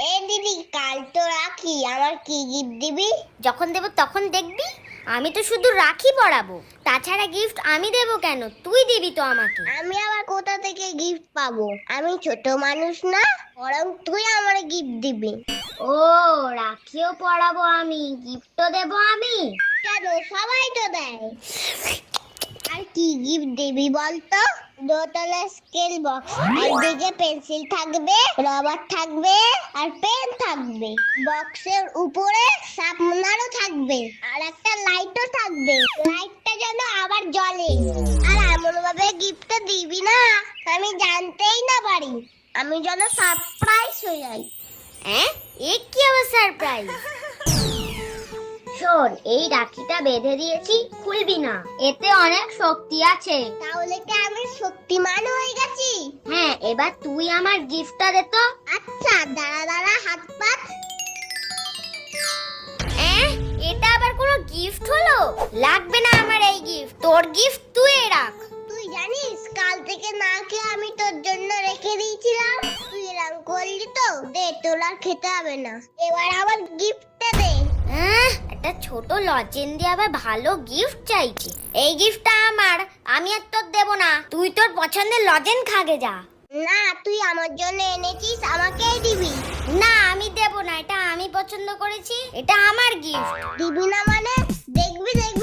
এ দিদি, কাল তো রাখি, আমার কি গিফট দিবি? যখন দেব তখন দেখবি। আমি তো শুধু রাখি পরাবো, তাছাড়া গিফট আমি দেব কেন? তুই দিবি তো আমাকে। আমি আবার কোথা থেকে গিফট পাবো? আমি ছোট মানুষ না, বরং তুই আমার গিফট দিবি। ও, রাখিও পরাবো আমি, গিফটও দেব আমি? কেন, সবাই তো দেয়। আর কি গিফট দিবি বলতো? দোতলা স্কেল বক্স, আর দিকে পেন্সিল থাকবে, রবার থাকবে, আর পেন থাকবে। বক্সের উপরে শার্পনারও থাকবে, আর একটা লাইটও থাকবে। লাইটটা যেন আবার জ্বলে। আর এমন ভাবে গিফটটা দিবি না আমি জানতেই না পারি, আমি যেন সারপ্রাইজ হয়ে যাই। হ্যাঁ, এ কি আবার সারপ্রাইজ? শোন, এই রাখিটা বেঁধে দিয়েছি, খুলবি না, এতে অনেক শক্তি আছে। তাহলে কি আমি শক্তিমান হয়ে গেছি? হ্যাঁ, এবার তুই আমার গিফটটা দে তো। আচ্ছা, দাঁড়া দাঁড়া, হাত পাত। এটা আবার কোনো গিফট হলো? লাগবে না আমার এই গিফট, তোর গিফট তুই রাখ। তুই জানিস কাল থেকে না খেয়ে আমি তোর জন্য রেখে দিয়েছিলাম, তুই এরকম করলি তো, দে, তোর আর খেতে হবে না। এবার আমার গিফটটা দে। একটা ছোট লজেন দিয়ে আবার ভালো গিফট চাইছি। এই গিফটটা আমার, আমি আর তোর দেব না। তুই তোর পছন্দের লজেন খাগে যা। না, তুই আমার জন্য এনেছিস, আমাকেই দিবি। না, আমি দেব না, এটা আমি পছন্দ করেছি, এটা আমার গিফট। দিবি না মানে? দেখবি দেখবি